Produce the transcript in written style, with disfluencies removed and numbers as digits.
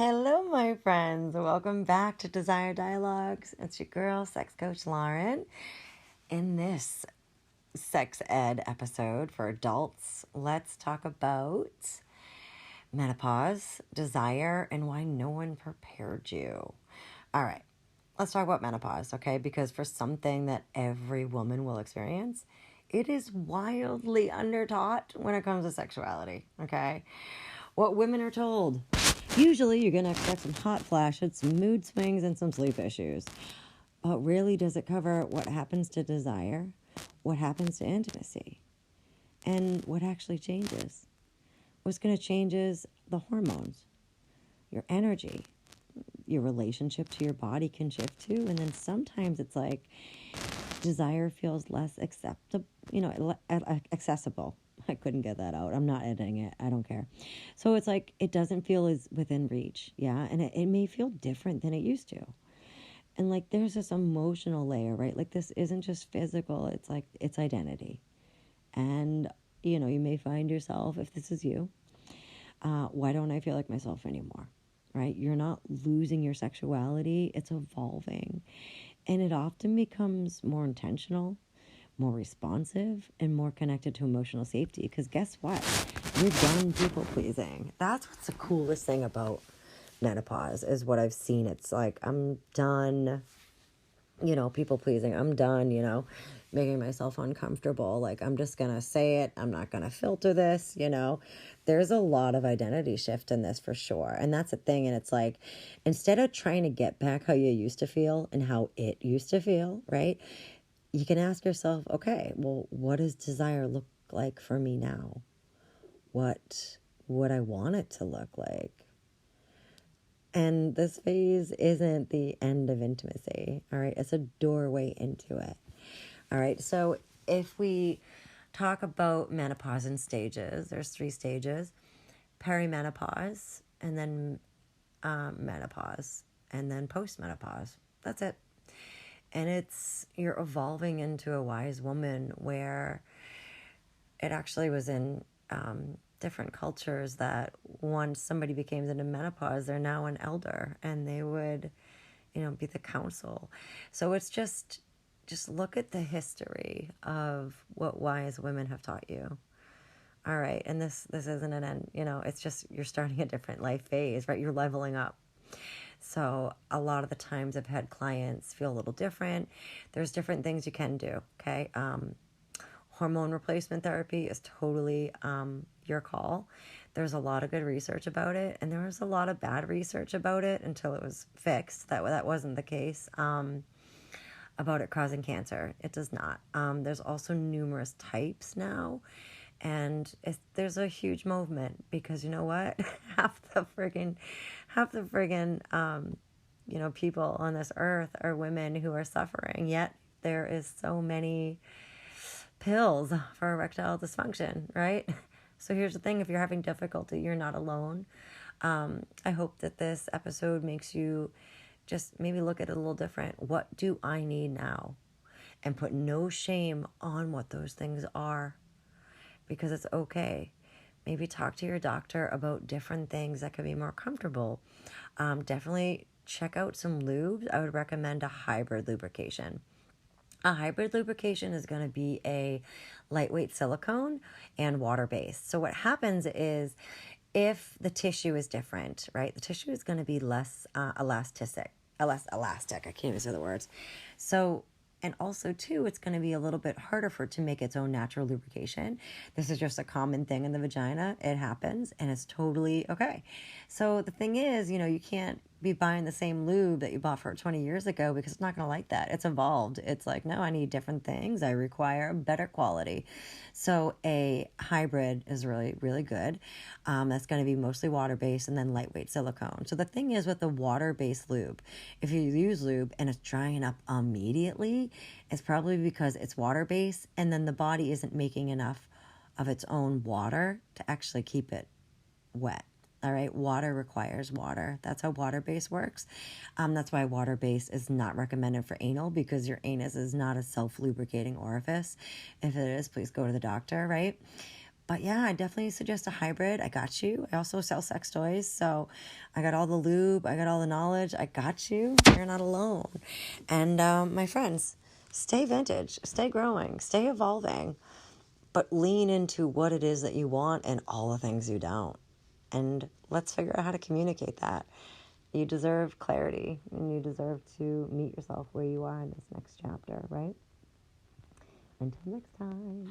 Hello, my friends. Welcome back to Desire Dialogues. It's your girl, sex coach Lauren. In this sex ed episode for adults, let's talk about menopause, desire, and why no one prepared you. All right, let's talk about menopause, okay? Because for something that every woman will experience, it is wildly undertaught when it comes to sexuality, okay? What women are told. Usually you're going to expect some hot flashes, some mood swings, and some sleep issues. But rarely does it cover what happens to desire, what happens to intimacy, and what actually changes. What's going to change is the hormones, your energy, your relationship to your body can shift too. And then sometimes it's like desire feels less accessible. I couldn't get that out. I'm not editing it. I don't care. So it's like it doesn't feel as within reach. Yeah. And it may feel different than it used to. And like there's this emotional layer, right? Like this isn't just physical. It's like it's identity. And, you may find yourself, if this is you, why don't I feel like myself anymore? Right? You're not losing your sexuality. It's evolving. And it often becomes more intentional, more responsive, and more connected to emotional safety. Because guess what? You're done people pleasing. That's what's the coolest thing about menopause is what I've seen. It's like, I'm done, people pleasing. I'm done, making myself uncomfortable. Like, I'm just going to say it. I'm not going to filter this, There's a lot of identity shift in this for sure. And that's the thing. And it's like, instead of trying to get back how you used to feel and how it used to feel, right? You can ask yourself, okay, well, what does desire look like for me now? What would I want it to look like? And this phase isn't the end of intimacy, all right? It's a doorway into it, all right? So if we talk about menopause in stages, there's 3 stages: perimenopause, and then menopause, and then postmenopause. That's it. And you're evolving into a wise woman, where it actually was in different cultures that once somebody became into menopause, they're now an elder, and they would, be the council. So it's just look at the history of what wise women have taught you. All right, and this isn't an end, it's just you're starting a different life phase, right? You're leveling up. So a lot of the times I've had clients feel a little different. There's different things you can do, okay? Hormone replacement therapy is totally your call. There's a lot of good research about it, and there was a lot of bad research about it until it was fixed. That wasn't the case about it causing cancer. It does not. There's also numerous types now. And there's a huge movement because you know what? half the friggin' people on this earth are women who are suffering. Yet there is so many pills for erectile dysfunction, right? So here's the thing: if you're having difficulty, you're not alone. I hope that this episode makes you just maybe look at it a little different. What do I need now? And put no shame on what those things are, because it's okay. Maybe talk to your doctor about different things that could be more comfortable. Definitely check out some lubes. I would recommend a hybrid lubrication. A hybrid lubrication is going to be a lightweight silicone and water-based. So what happens is, if the tissue is different, right, the tissue is going to be less elastic. I can't even say the words. So, and also, too, it's going to be a little bit harder for it to make its own natural lubrication. This is just a common thing in the vagina. It happens, and it's totally okay. So the thing is, you can't be buying the same lube that you bought for 20 years ago, because it's not going to like that. It's evolved. It's like, no, I need different things. I require better quality. So a hybrid is really, really good. That's going to be mostly water-based and then lightweight silicone. So the thing is, with the water-based lube, if you use lube and it's drying up immediately, it's probably because it's water-based, and then the body isn't making enough of its own water to actually keep it wet. All right, water requires water. That's how water-based works. That's why water-based is not recommended for anal, because your anus is not a self-lubricating orifice. If it is, please go to the doctor, right? But yeah, I definitely suggest a hybrid. I got you. I also sell sex toys. So I got all the lube. I got all the knowledge. I got you. You're not alone. And my friends, stay vintage. Stay growing. Stay evolving. But lean into what it is that you want and all the things you don't. And let's figure out how to communicate that. You deserve clarity, and you deserve to meet yourself where you are in this next chapter, right? Until next time.